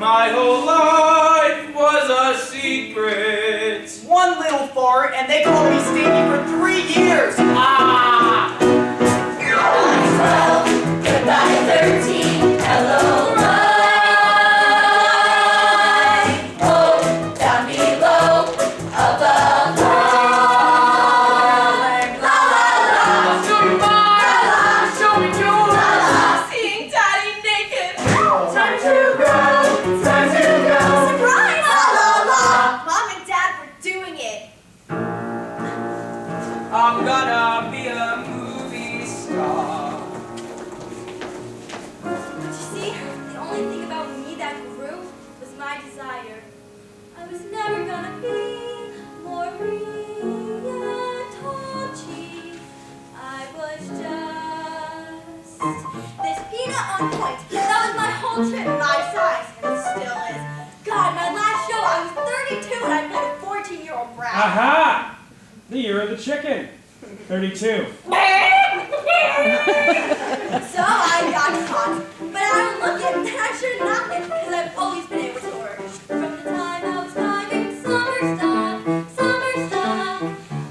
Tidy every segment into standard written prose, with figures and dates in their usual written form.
My whole life was a secret. One little fart, and they called me Stinky for 3 years. Ah! Goodbye 12, goodbye 13, hello life. Oh, down below, above life. La la la, Show me mine, show me yours. la la. Seeing Daddy naked. Time to go, time to go. Surprise! La la la. Mom and Dad were doing it. I'm gonna be a movie star. But you see, the only thing about me that grew was my desire. I was never gonna be Maria Tocci. I was just this peanut on point. That was my whole trip, my size, and it still is. God, my last show, I was 32 and I played a 14-year-old brat. Aha! The year of the chicken. 32. So I got caught. But I don't look it, and I should have not been, because I've always been able to work. From the time I was climbing summer stock,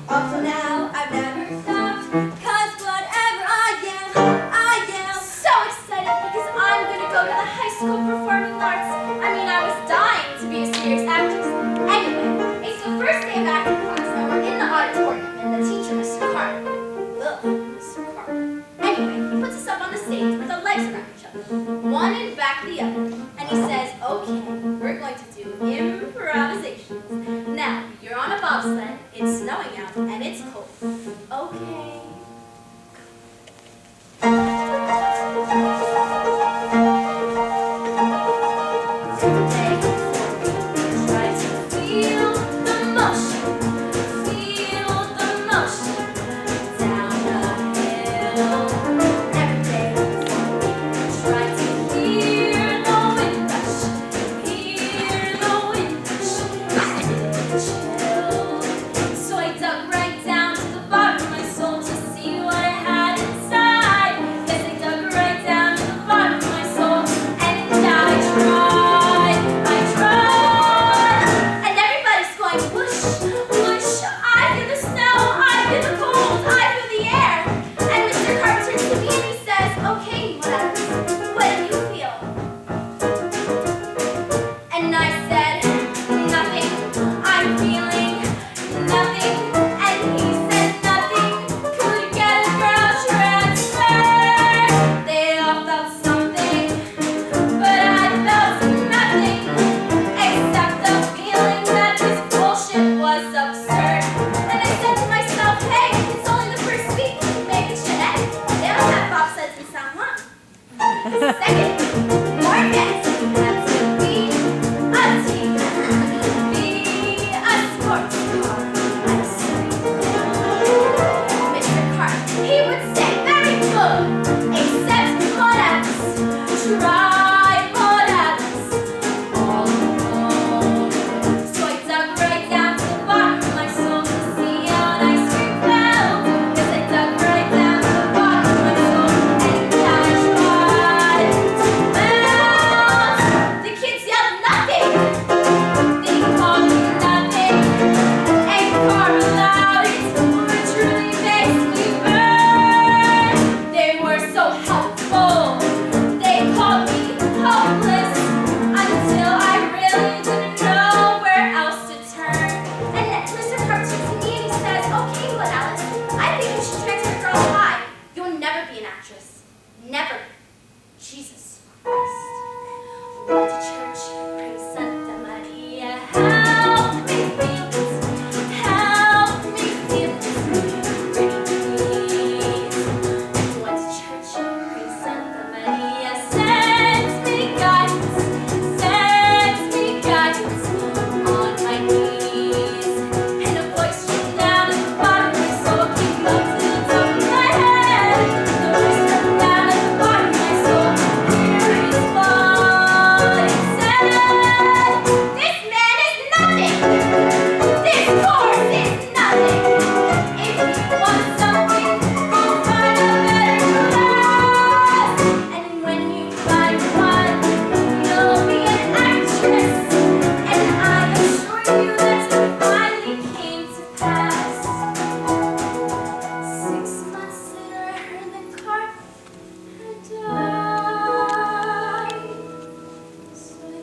up till now, I've never stopped. Cause whatever I am so excited because I'm gonna go to the high school performing arts. I mean, I was dying to be a serious actress. Anyway, it's the first day of acting class, and we're in the auditorium, and the teacher, Mr. Carter. Ugh, Mr. Carter. Anyway, he puts us up on the stage with our legs around each other, one in back of the other, and he says, okay, we're going to do improvisations. Now, you're on a bobsled, it's snowing out, and it's cold. Okay. Today, try to feel the motion, down the hill. Every day, try to hear the wind rush, chill. So I dug right down to the bottom of my soul to see what I had inside. Yes, I dug right down to the bottom of my soul, and I tried. I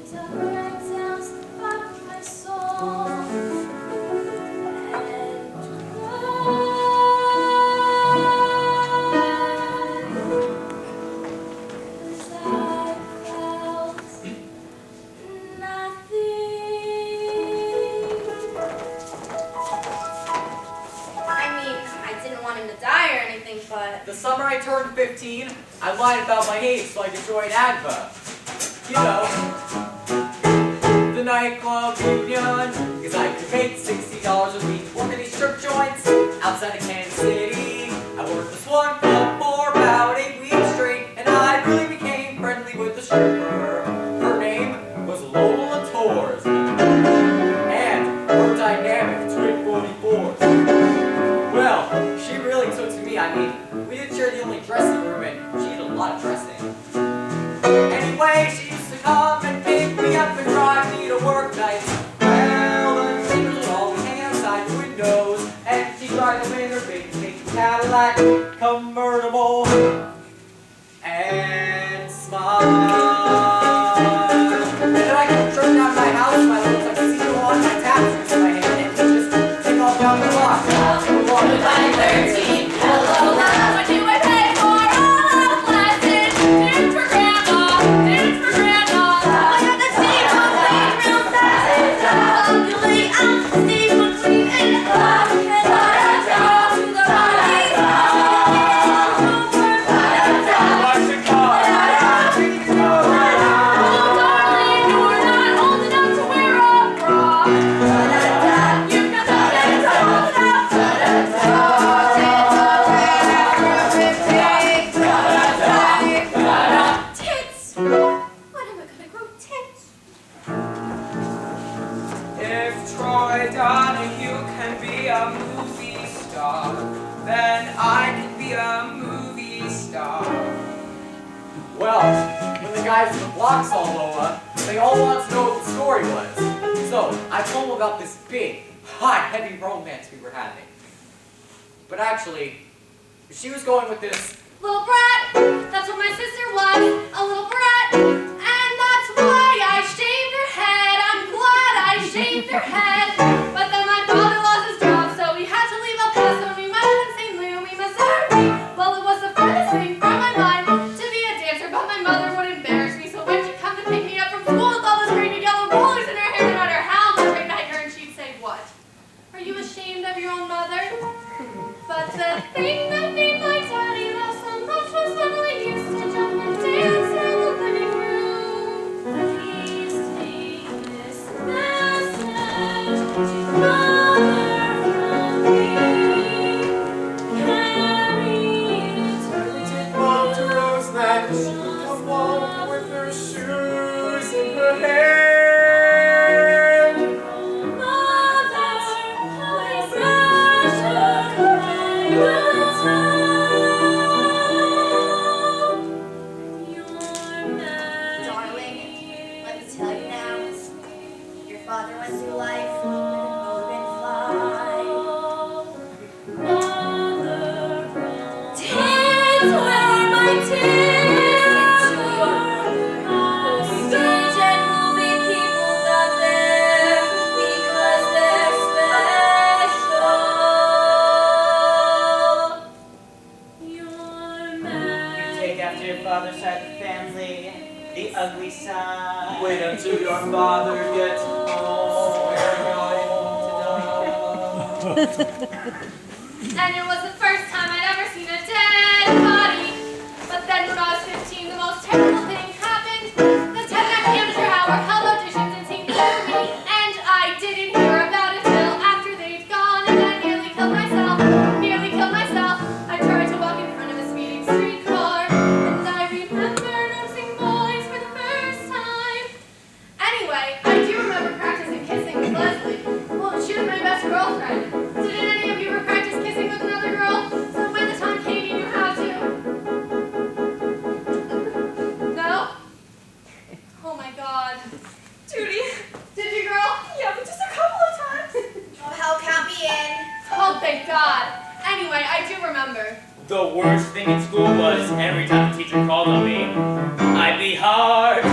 These are exhales out of my soul. But the summer I turned 15, I lied about my age so I could join AGVA. You know, the nightclub union, because I could make $60 a week working these strip joints outside of Kansas City. I worked this one club for about 8 weeks straight, and I really became friendly with the stripper. Her name was Lola Torres, and her dynamic twin 44s. Well, she really took to me. I mean, we didn't share the only dressing room, and she did a lot of dressing. Anyway, she used to come and pick me up and drive me to work nights. Well, the neighbors would always hang outside the windows, and she'd drive them in her big pink Cadillac convertible and smile. And then I could turn down my house, my little tuxedo on, my taps in my hand, and just take off down the block. Goodbye, 13. Hello, love. What do I pay for all those lessons? Dudes for grandma, dudes for grandma. I got the Steve McQueen real fast. Luckily, I'm Steve McQueen in love. And I go to the Rockies. Watch the car. Oh, darling, you're not old enough to wear a bra. You've got the Tits! When am I gonna grow tits? If Troy Donahue can be a movie star, then I can be a movie star. Well, when the guys in the block saw Lola, they all wanted to know what the story was. So I told them about this big, hot, heavy romance we were having. But actually, she was going with this. Little brat! That's what my sister was! A little brat! And that's why I shaved her head! I'm glad I shaved her head! But then my father lost his job, so we had to leave El Paso. We met up in St. Louis, Missouri. Well, it was the furthest thing from my mind to be a dancer, but my mother would embarrass me. So when she'd come to pick me up from school with all those green and yellow rollers in her hair, no matter how much I begged her, and she'd say, "What? Are you ashamed of your own mother?" But the thing that made my daddy laugh so much was when we used to jump and dance in the living room. Please take this message to mother from me. Carry it Mom to Rose that she would come home with her shoes in her hand. Mother, please measure Darling, let me tell you now. Your father went through life with an open fly. Tits, where are my tits? Stage and movie people got there because they're special. You take after your father's side of the family, the ugly side. Wait until your father gets home. And it was the first time I'd ever seen a dead body. But then when I was 15, the most terrible thing happened. The 10-act amateur hour held auditions in St. Louis, and I didn't hear about it till after they'd gone, and I nearly killed myself. Nearly killed myself. I tried to walk in front of a speeding streetcar, and I remember noticing boys for the first time. Anyway, I do remember practicing kissing with Leslie. Well, she was my best girlfriend. Did any of you ever practice kissing with another girl? So when the time came, you knew how to. No? Oh my God. Judy, did you, girl? Yeah, but just a couple of times. Oh, hell, count me in. Oh, thank God. Anyway, I do remember. The worst thing in school was every time the teacher called on me, I'd be hard,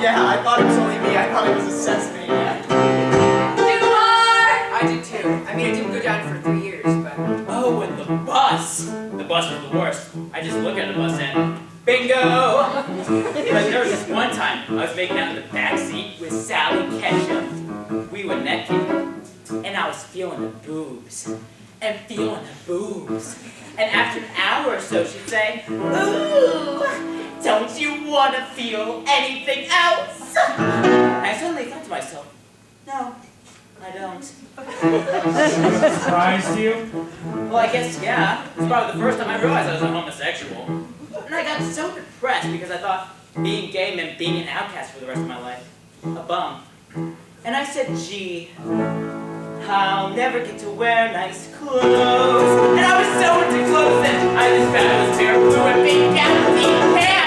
Yeah, I thought it was only me. I thought it was a sesame. Yeah. I did too. I mean, it didn't go down for 3 years, but... Oh, and the bus! The bus was the worst. I just look at the bus and bingo! But there was this one time I was making out in the back seat with Sally Ketchum. We were naked, and I was feeling the boobs. And feeling the boobs. And after an hour or so, she'd say, "Ooh, don't you want to feel anything else?" I suddenly thought to myself, no, I don't. Surprised you? Well, I guess, yeah. It's probably the first time I realized I was a homosexual. And I got so depressed because I thought being gay meant being an outcast for the rest of my life. A bum. And I said, gee, I'll never get to wear nice clothes. And I was so into clothes that I just found it was bare blue and pink gowns, pink pants.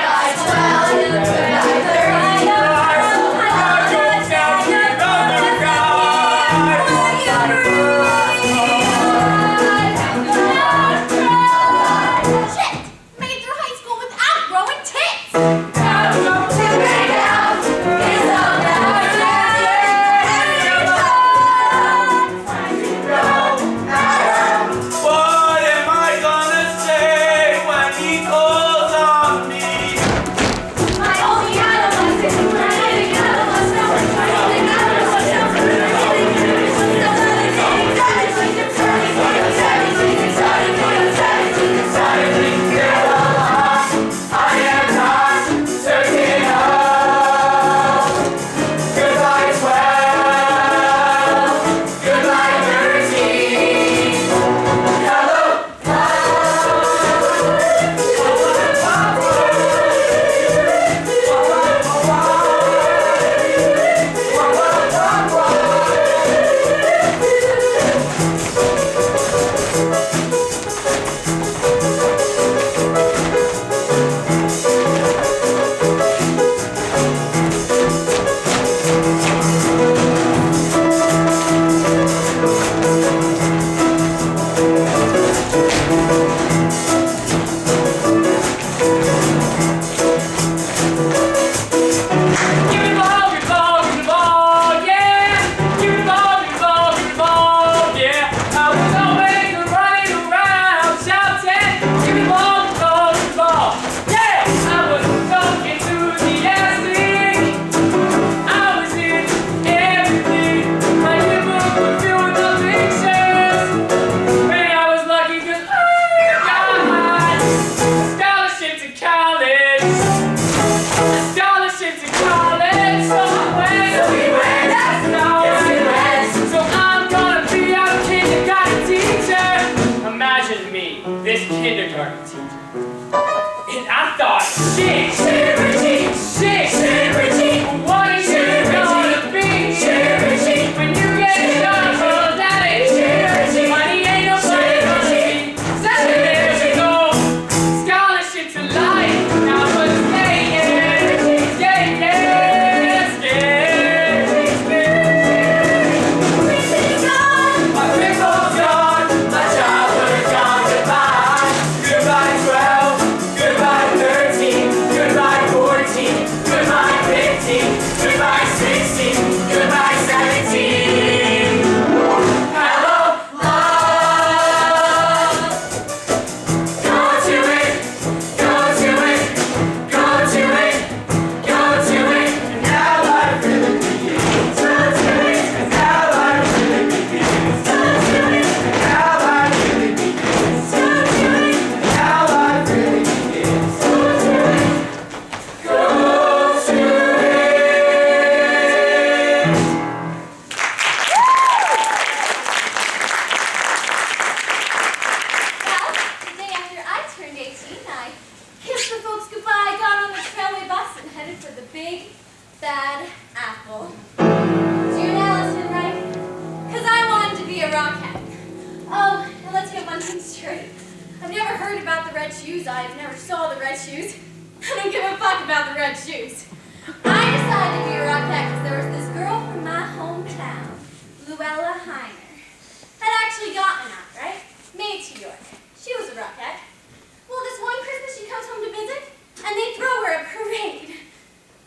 And they throw her a parade.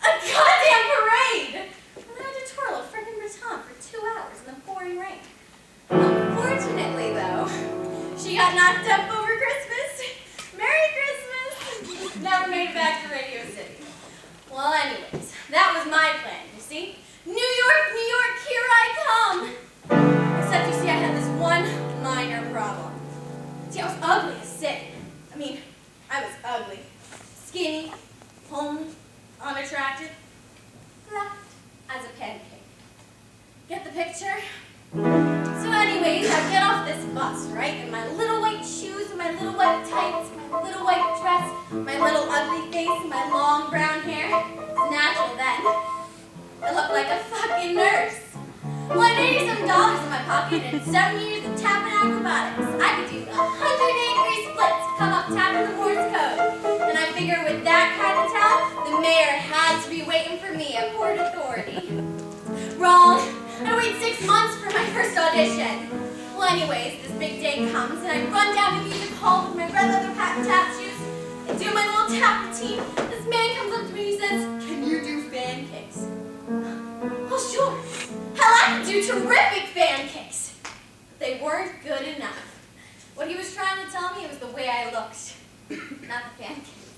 A goddamn parade! Anyways, that was my plan, you see? New York, here I come! Except, you see, I had this one minor problem. See, I was ugly as sin. I mean, I was ugly. Skinny, homely, unattractive, flat as a pancake. Get the picture? So anyways, I get off this bus, right? In my little white shoes, and my little white tights, my little white dress, my little ugly face, and my long brown hair. It's natural then. I look like a fucking nurse. Well, I had $80 in my pocket and 7 years of tapping acrobatics. I could do 180-degree splits, come up tapping the Morse code. And I figure with that kind of talent, the mayor had to be waiting for me at Port Authority. Wrong. I waited 6 months for my first audition. Well, anyways, this big day comes and I run down to music hall with my red leather patent tap shoes and do my little tap routine. This man comes up to me and he says, "Can you do fan kicks?" Well, sure. Hell, I could do terrific fan kicks. But they weren't good enough. What he was trying to tell me was the way I looked, not the fan kicks.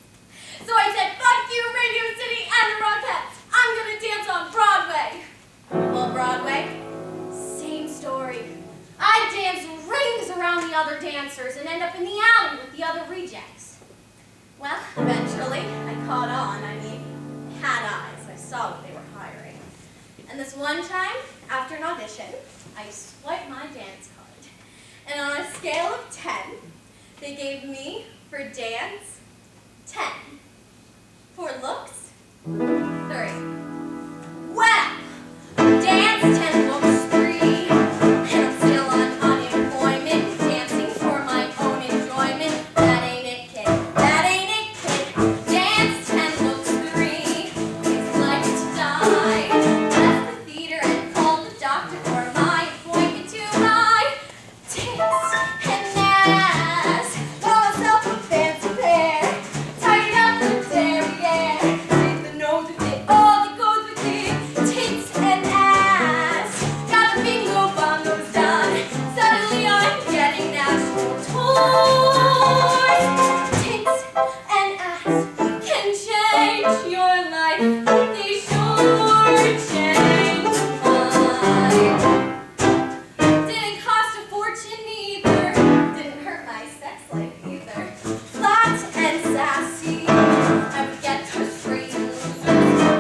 So I said, "Fuck you, Radio City and the Rockettes. I'm gonna dance on Broadway." Well, Broadway, same story. I dance rings around the other dancers and end up in the alley with the other rejects. Well, eventually, I caught on. I mean, had eyes. I saw what they were hiring. And this one time, after an audition, I swiped my dance card. And on a scale of 10, they gave me, for dance, 10. For looks, 3. Well, dance 10, looks 3. And I'm still on unemployment, dancing for my own enjoyment. That ain't it, kid. That ain't it, kid. Dance 10, looks 3. It's like to die. Left the theater and called the doctor for my appointment to my tits and ass. Bought myself a fancy pair. Tied it up with a derriere. Did the nose with it, all that goes with it. Tits and ass. Got the bingo bongos done. Suddenly I'm getting natural toys. Tits and ass can change your life. They sure change mine. Didn't cost a fortune either. Didn't hurt my sex life either. Flat and sassy. I would get those straight losers.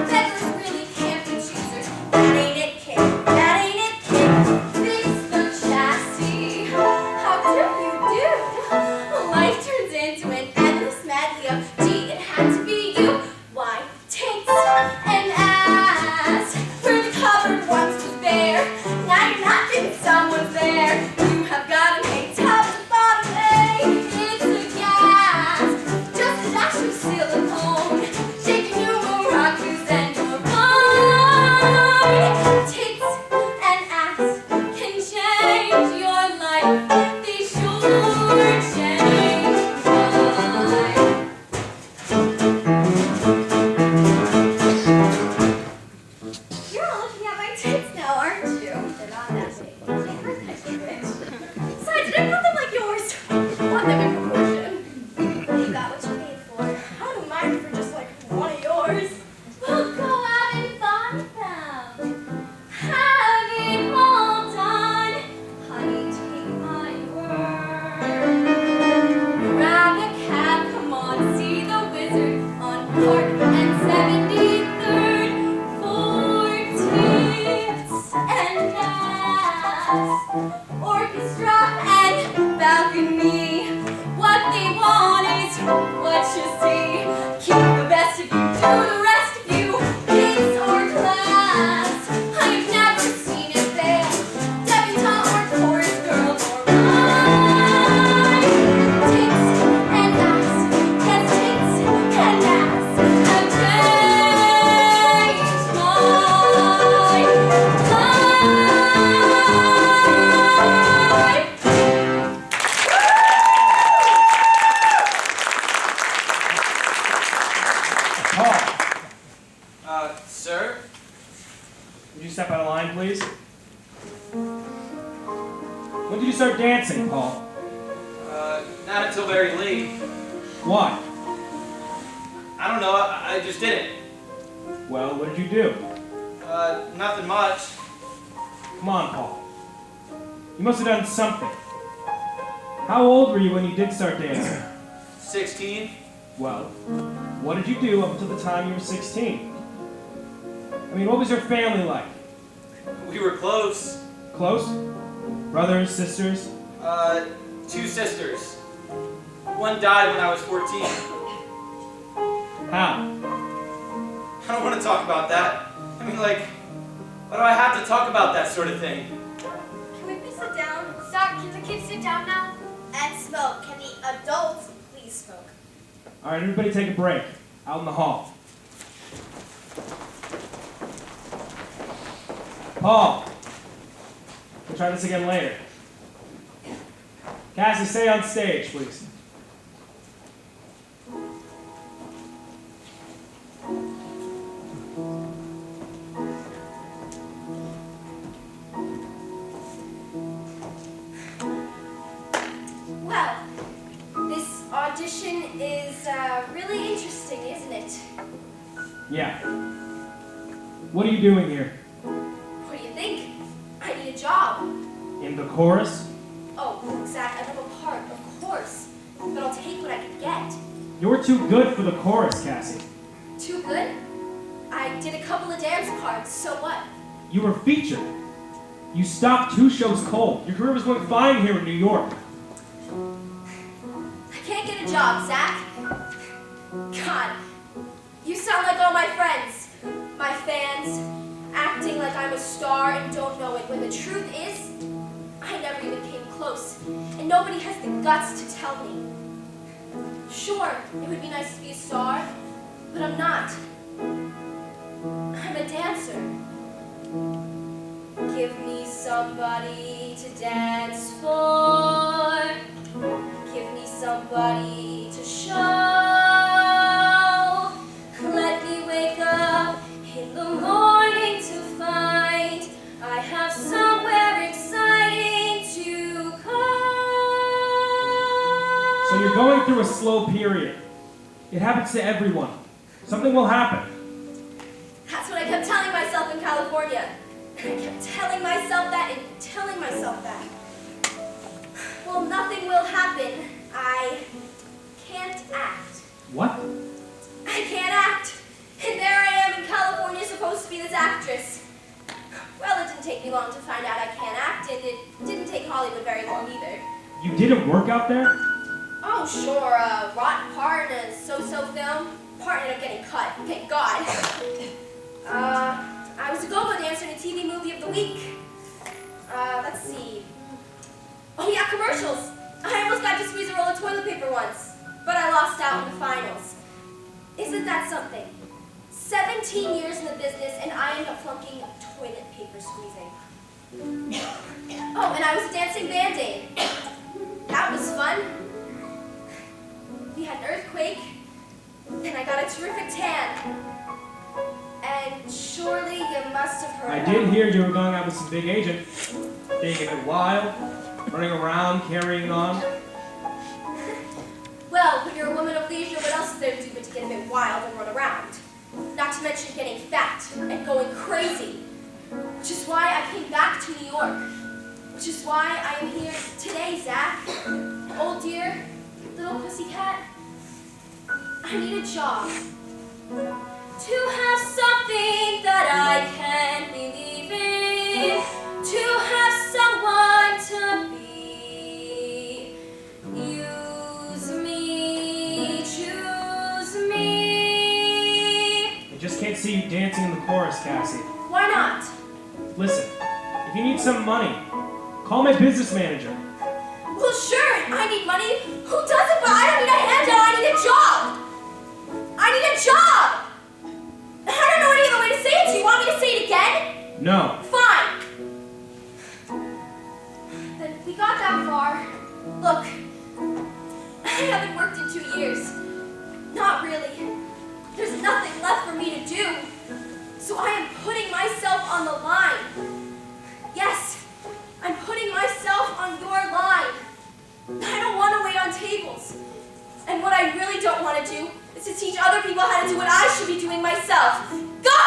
Beggars really can't be choosers. That ain't it, kid. That ain't it, kid. Fix the chassis. How do you do? Life turns into an endless medley of gee, it had to be you. Why? Tits and ass. Where the cupboard once was bare. Now you're not getting someone's there. You have got to make top to bottom. Hey, it's a gas. Just a dash of silicone. Shaking you maracas and your mind. Tits and ass can change your life. They sure change mine. You're all looking at my tits now, aren't you? They're not that big. Besides, I didn't want them like yours. I want them in proportion. You got what you paid for. I don't mind for just like one of yours. We'll go out and find them. Have it all done. Honey, take my word. Grab a cab, come on, see the wizard on Park and 73rd. For tits and ass, orchestra and balcony. What they want is what you see. Keep the best of you, do the rest of you. Kids or class, I've never seen it fail. Debutante or chorus girl or mine. Tits and ass, yes, tits and ass have changed my life. Paul, Sir? would you step out of line, please? When did you start dancing, Paul? Not until very late. Why? I don't know, I just did it. Well, what did you do? Nothing much. Come on, Paul. You must have done something. How old were you when you did start dancing? 16. Well, what did you do up until the time you were 16? I mean, what was your family like? We were close. Close? Brothers, sisters? 2 sisters. One died when I was 14. How? I don't want to talk about that. I mean, like, why do I have to talk about that sort of thing? Can we please sit down? Zach, can the kids sit down now? And smoke. Can the adults please smoke? All right, everybody take a break. Out in the hall. Paul. We'll try this again later. Cassie, stay on stage, please. Well, this audition is really interesting, isn't it? Yeah. What are you doing here? What do you think? I need a job. In the chorus? Oh, Zach, I have a part, of course. But I'll take what I can get. You're too good for the chorus, Cassie. Too good? I did a couple of dance parts, so what? You were featured. You stopped 2 shows cold. Your career was going fine here in New York. I can't get a job, Zach. God, you sound like all my friends. My fans, acting like I'm a star and don't know it, when the truth is, I never even came close, and nobody has the guts to tell me. Sure, it would be nice to be a star, but I'm not. I'm a dancer. Give me somebody to dance for. Give me somebody to show. Let me wake up in the morning to find I have somewhere exciting to go. So you're going through a slow period. It happens to everyone. Something will happen. That's what I kept telling myself in California. And I kept telling myself that and telling myself that. Well, nothing will happen. I can't act. What? I can't act. And there I am in California supposed to be this actress. Well, it didn't take me long to find out I can't act, and it didn't take Hollywood very long either. You didn't work out there? Oh, sure, a rotten part in a so-so film. Part ended up getting cut, thank God. I was a go-go dancer in a TV movie of the week. Let's see. Oh yeah, commercials. I almost got to squeeze a roll of toilet paper once, but I lost out in the finals. Isn't that something? 17 years in the business, and I ended up flunking toilet paper squeezing. Oh, and I was a dancing Band-Aid. That was fun. We had an earthquake, and I got a terrific tan. And surely you must have heard I of did hear you were going out with some big agent. Being a bit wild, running around, carrying on. Well, when you're a woman of leisure, what else is there to do but to get a bit wild and run around? Not to mention getting fat and going crazy. Which is why I came back to New York. Which is why I am here today, Zach. Old dear, little pussycat. I need a job. To have something that I can believe in. To have someone to be. Use me, choose me. I just can't see you dancing in the chorus, Cassie. Why not? Listen, if you need some money, call my business manager. Well, sure, I need money. Who doesn't? But I don't need a handout. I need a job. I need a job. I don't know any other way to say it. Do you want me to say it again? No. Fine. Then we got that far. Look, I haven't worked in 2 years. Not really. There's nothing left for me to do. So I am putting myself on the line. Yes, I'm putting myself on your line. I don't want to wait on tables. And what I really don't want to do is to teach other people how to do what I should be doing myself. Go!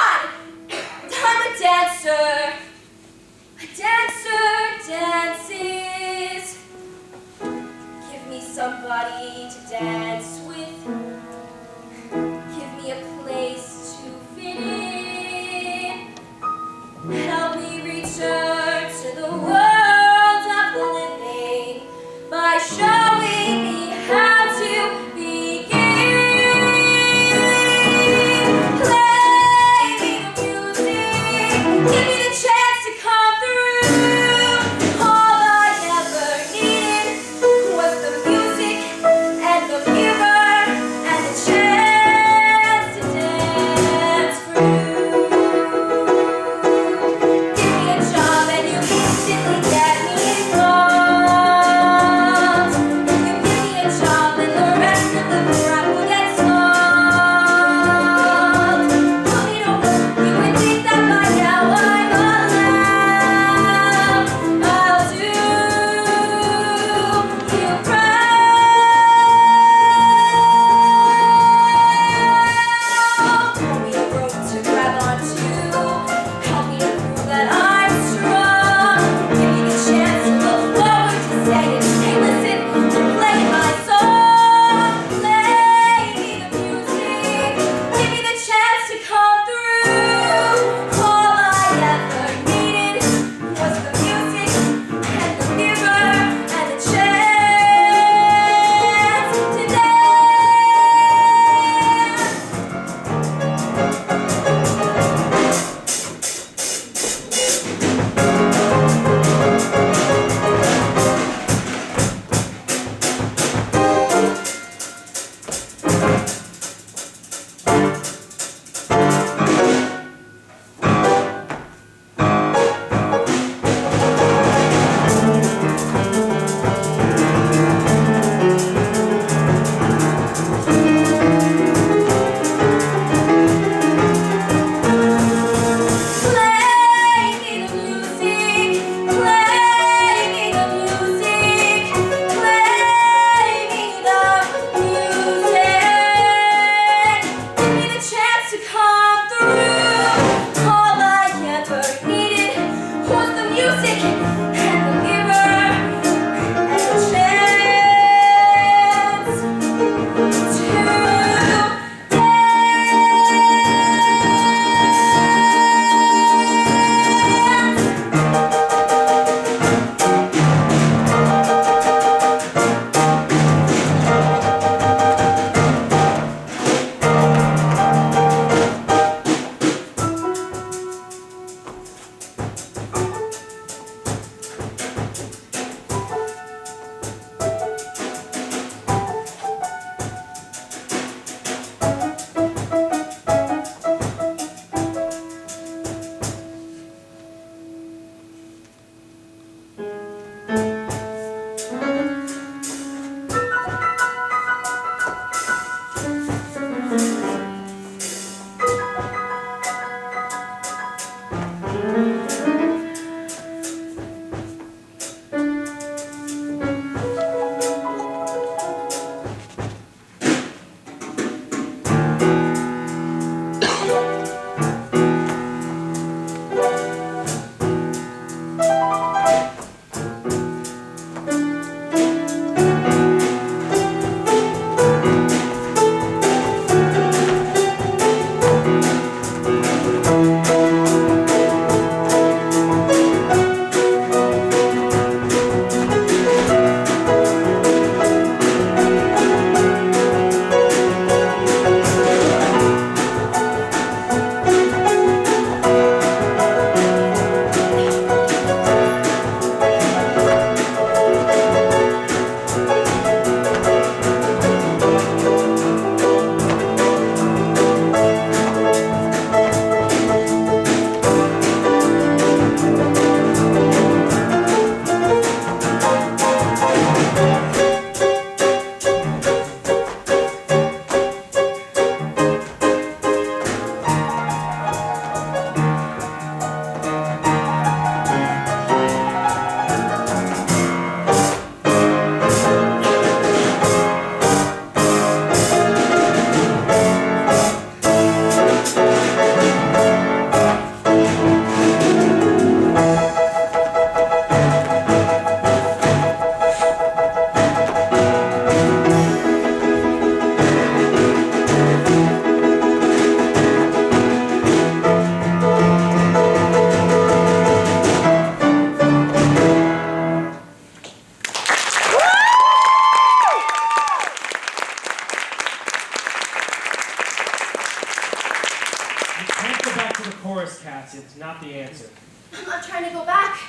to the chorus, Cassie. It's not the answer. I'm not trying to go back.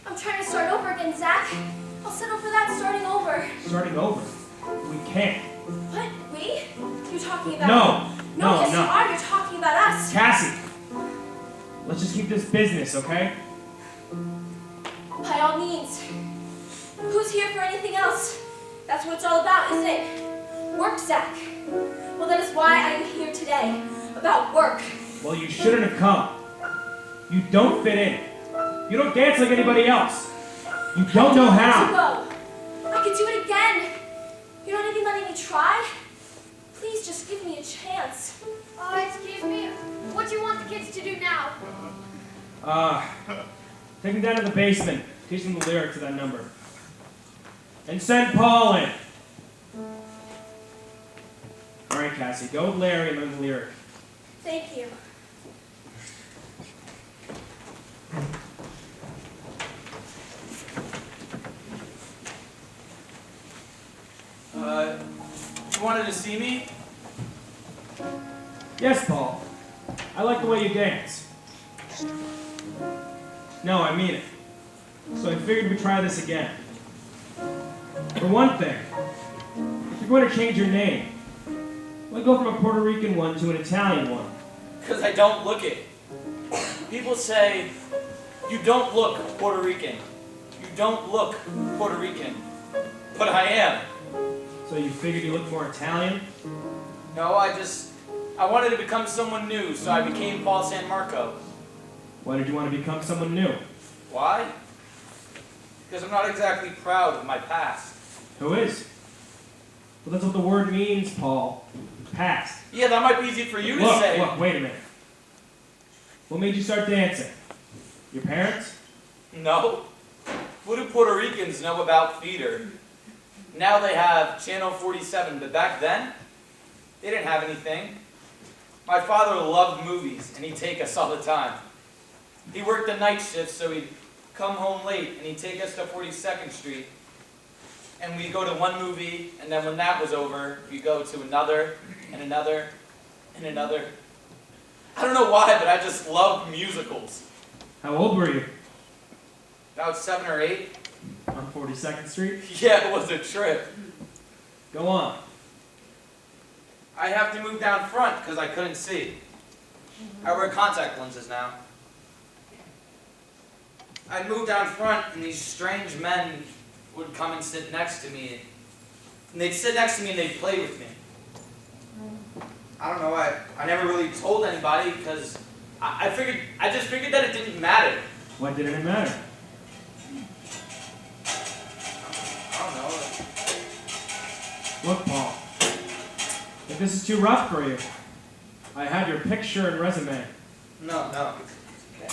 I'm trying to start over again, Zach. I'll settle for that starting over. Starting over? We can't. What? We? You talking about... No, yes, you are. You're talking about us. Cassie, let's just keep this business, okay? By all means. Who's here for anything else? That's what it's all about, isn't it? Work, Zach. Well, that is why I am here today. About work. Well, you shouldn't have come. You don't fit in. You don't dance like anybody else. You don't know how. I could do it again. You're not even letting me try? Please just give me a chance. Excuse me. What do you want the kids to do now? Take them down to the basement. Teach them the lyrics to that number. And send Paul in. All right, Cassie, go with Larry and learn the lyric. Thank you. You wanted to see me? Yes, Paul. I like the way you dance. No, I mean it. So I figured we'd try this again. For one thing, if you're going to change your name, why go from a Puerto Rican one to an Italian one? Because I don't look it. People say, you don't look Puerto Rican. You don't look Puerto Rican. But I am. So you figured you looked more Italian? No, I wanted to become someone new, so I became Paul San Marco. Why did you want to become someone new? Why? Because I'm not exactly proud of my past. Who is? Well, that's what the word means, Paul. Past. Yeah, that might be easy for you to Look, say. Look, wait a minute. What made you start dancing? Your parents? No. What do Puerto Ricans know about theater? Now they have Channel 47, but back then, they didn't have anything. My father loved movies, and he'd take us all the time. He worked the night shift, so he'd come home late, and he'd take us to 42nd Street. And we'd go to one movie, and then when that was over, we'd go to another, and another, and another. I don't know why, but I just loved musicals. How old were you? About 7 or 8. On 42nd Street? Yeah, it was a trip. Go on. I have to move down front because I couldn't see. I wear contact lenses now. I'd move down front and these strange men would come and sit next to me. And they'd sit next to me and they'd play with me. I don't know, I never really told anybody because I just figured that it didn't matter. Why didn't it matter? I don't know. Look, Paul. If this is too rough for you, I have your picture and resume. No. Okay.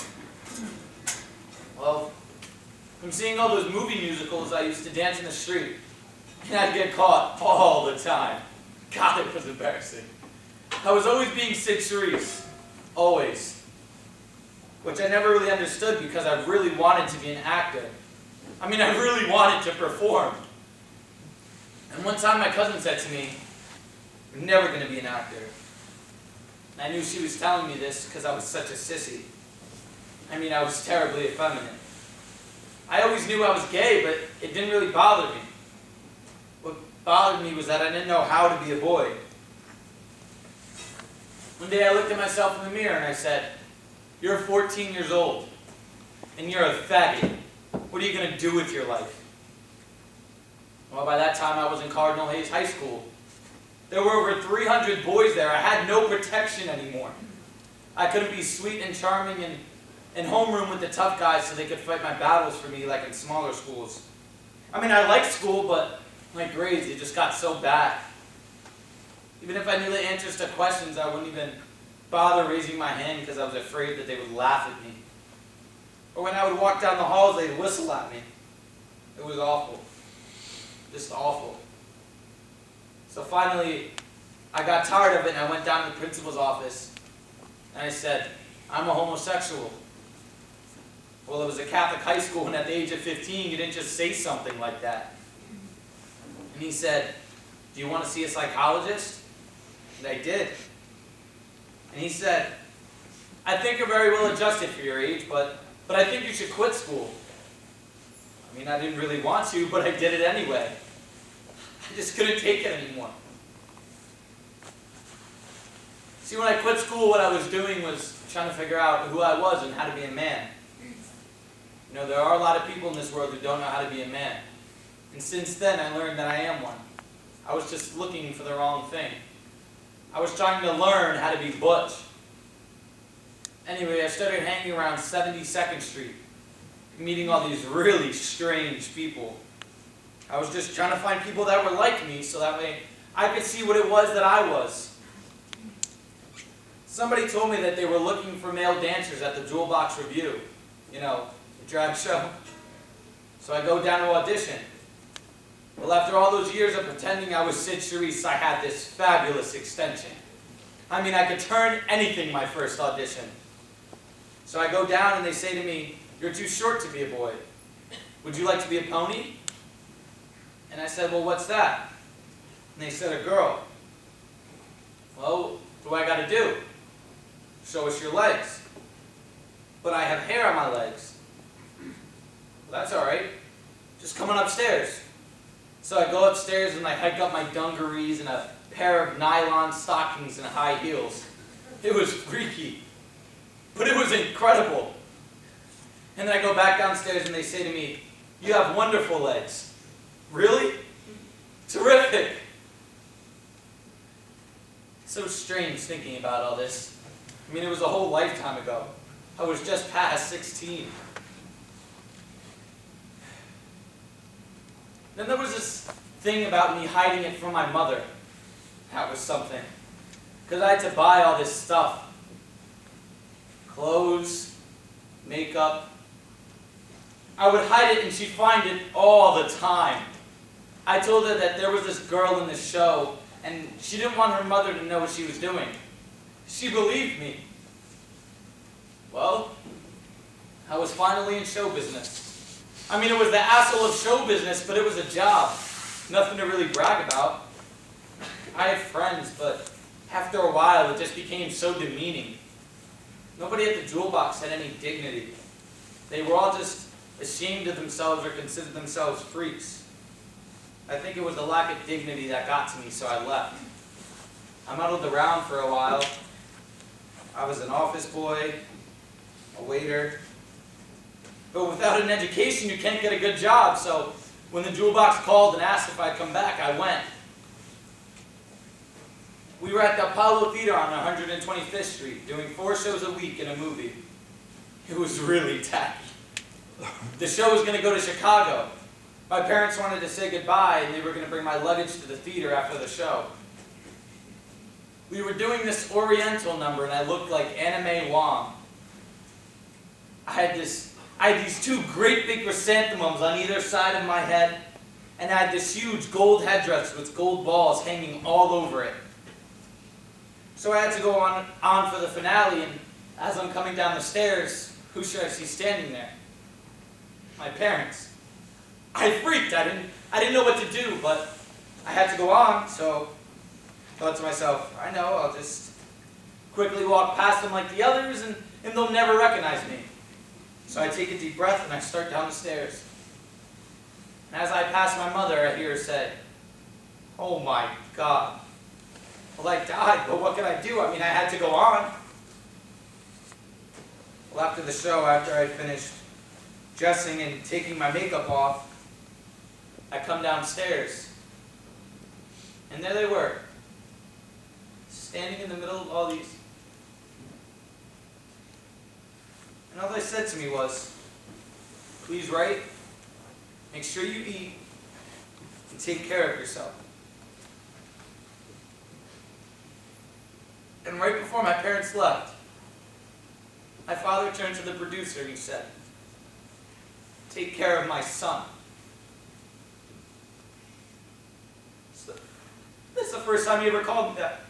Well, from seeing all those movie musicals, I used to dance in the street. And I'd get caught all the time. God, it was embarrassing. I was always being Sid Charisse. Always. Which I never really understood because I really wanted to be an actor. I mean, I really wanted to perform. And one time my cousin said to me, "You're never going to be an actor." And I knew she was telling me this because I was such a sissy. I mean, I was terribly effeminate. I always knew I was gay, but it didn't really bother me. What bothered me was that I didn't know how to be a boy. One day I looked at myself in the mirror and I said, "You're 14 years old, and you're a faggot. What are you going to do with your life?" Well, by that time I was in Cardinal Hayes High School. There were over 300 boys there. I had no protection anymore. I couldn't be sweet and charming and in homeroom with the tough guys so they could fight my battles for me like in smaller schools. I mean, I liked school, but my grades, it just got so bad. Even if I knew the answers to questions, I wouldn't even bother raising my hand because I was afraid that they would laugh at me. Or when I would walk down the halls, they'd whistle at me. It was awful. Just awful. So finally, I got tired of it and I went down to the principal's office and I said, "I'm a homosexual." Well, it was a Catholic high school and at the age of 15, you didn't just say something like that. And he said, "Do you want to see a psychologist?" And I did. And he said, I think you're very well adjusted for your age, but I think you should quit school. I mean, I didn't really want to, but I did it anyway. I just couldn't take it anymore. See, when I quit school, what I was doing was trying to figure out who I was and how to be a man. You know, there are a lot of people in this world who don't know how to be a man. And since then, I learned that I am one. I was just looking for the wrong thing. I was trying to learn how to be butch. Anyway, I started hanging around 72nd Street, meeting all these really strange people. I was just trying to find people that were like me so that way I could see what it was that I was. Somebody told me that they were looking for male dancers at the Jewel Box Review, you know, the drag show. So I go down to audition. Well, after all those years of pretending I was Sid Charisse, I had this fabulous extension. I mean, I could turn anything my first audition. So I go down and they say to me, "You're too short to be a boy. Would you like to be a pony?" And I said, "Well, what's that?" And they said, "A girl." "Well, what do I got to do?" "Show us your legs." "But I have hair on my legs." "Well, that's all right. Just come on upstairs." So I go upstairs and I hike up my dungarees and a pair of nylon stockings and high heels. It was freaky, but it was incredible. And then I go back downstairs and they say to me, "You have wonderful legs." "Really?" "Terrific." So strange thinking about all this. I mean, it was a whole lifetime ago. I was just past 16. Then there was this thing about me hiding it from my mother. That was something. Because I had to buy all this stuff. Clothes, makeup. I would hide it and she'd find it all the time. I told her that there was this girl in the show and she didn't want her mother to know what she was doing. She believed me. Well, I was finally in show business. I mean, it was the asshole of show business, but it was a job. Nothing to really brag about. I had friends, but after a while, it just became so demeaning. Nobody at the Jewel Box had any dignity. They were all just ashamed of themselves or considered themselves freaks. I think it was the lack of dignity that got to me, so I left. I muddled around for a while. I was an office boy, a waiter. But without an education, you can't get a good job, so when the Jewel Box called and asked if I'd come back, I went. We were at the Apollo Theater on 125th Street, doing 4 shows a week in a movie. It was really tacky. The show was going to go to Chicago. My parents wanted to say goodbye, and they were going to bring my luggage to the theater after the show. We were doing this Oriental number, and I looked like Anime Wong. I had these 2 great big chrysanthemums on either side of my head, and I had this huge gold headdress with gold balls hanging all over it. So I had to go on for the finale, and as I'm coming down the stairs, who should I see standing there? My parents. I freaked. I didn't know what to do, but I had to go on, so I thought to myself, I know, I'll just quickly walk past them like the others, and they'll never recognize me. So I take a deep breath and I start down the stairs. And as I pass my mother, I hear her say, "Oh my God." Well, I died, but what could I do? I mean, I had to go on. Well, after the show, after I finished dressing and taking my makeup off, I come downstairs. And there they were, standing in the middle of all these. And all they said to me was, "Please write, make sure you eat, and take care of yourself." And right before my parents left, my father turned to the producer and he said, "Take care of my son." So, this is the first time he ever called me that.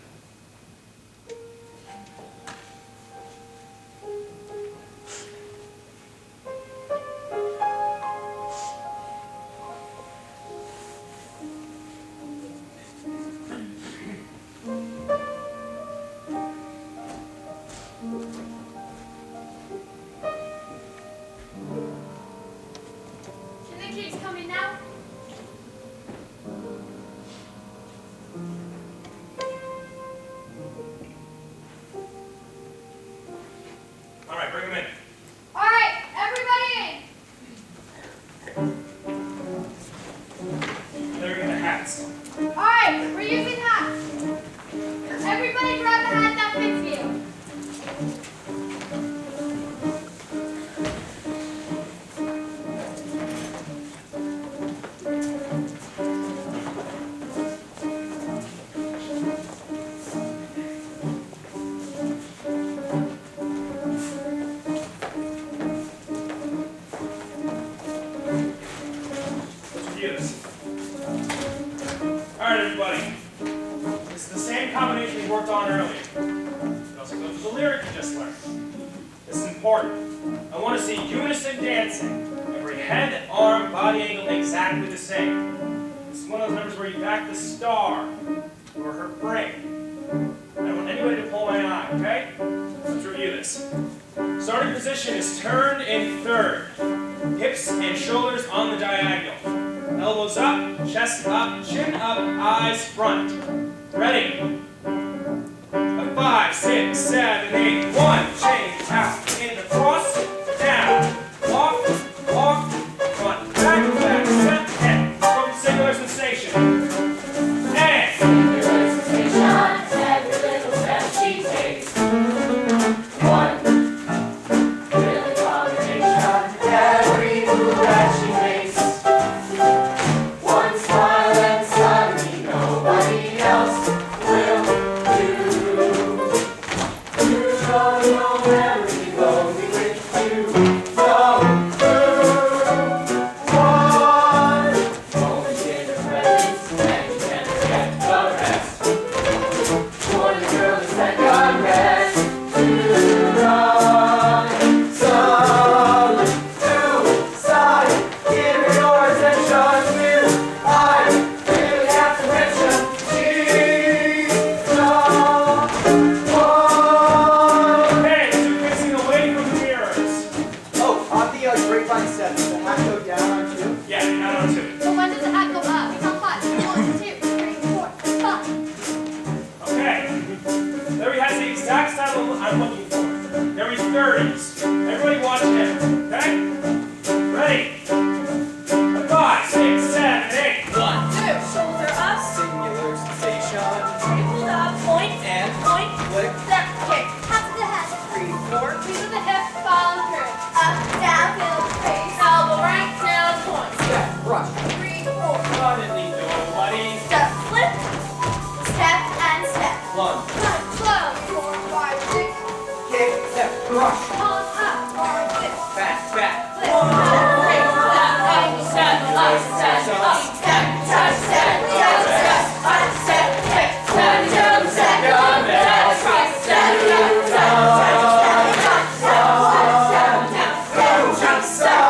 worked on earlier. It also goes with the lyric you just learned. This is important. I want to see unison dancing. Every head, arm, body angle exactly the same. This is one of those numbers where you back the star or her brain. I don't want anybody to pull my eye, okay? Let's review this. Starting position is turned in third. Hips and shoulders on the diagonal. Elbows up, chest up, chin up, eyes front. Ready? 5, 6, 7, 8, 1. Change out, in, across, down, off, front, back, step, head. Let's go for singular sensation. And Singular sensation, every little step she takes. One, really combination, every move that she makes. One smile and suddenly nobody else will do. You don't know where we go, we with you. Go through one. Always in the presence, and you can't forget the rest. For the girl is like a rest to run. Some to side, give her your attention will I really have to mention she's not one. okay, so facing away from the mirrors. Oh, on the grapevine set, does the hat go down on two? Yeah, count on 2. But when does the hat go up? Count 5. 1, 2, 3, 4, 5. Okay. There he has the exact style I'm looking for. There he's 30s. Everybody watch him, okay? Ready? 5, 6, 7, 8. 1. 2. Shoulder up. Singular sensation, Hold up. Point. and Point. flick, Step. Kick. Half to the head. 3, 4. Squeeze of the hip. Follow through. Up. Down. Feel the face. Elbow right. Down. Point. Step, brush, 3, 4. Suddenly nobody. Step. Flip. Step and step. 1. Cut. Slow. 4, 5, 6. Kick, step, brush, On up. 4, 6. back, back. Flip. Step. Angle. Step. Up. Step. Up. Step. Touch. Step. Down. Step. Up. Step. Kick. Step. Down. Step. Up. Step. Cross. Step. Down. Step. Step. Step. Step. Step. Step. Step. Step. Step. Step.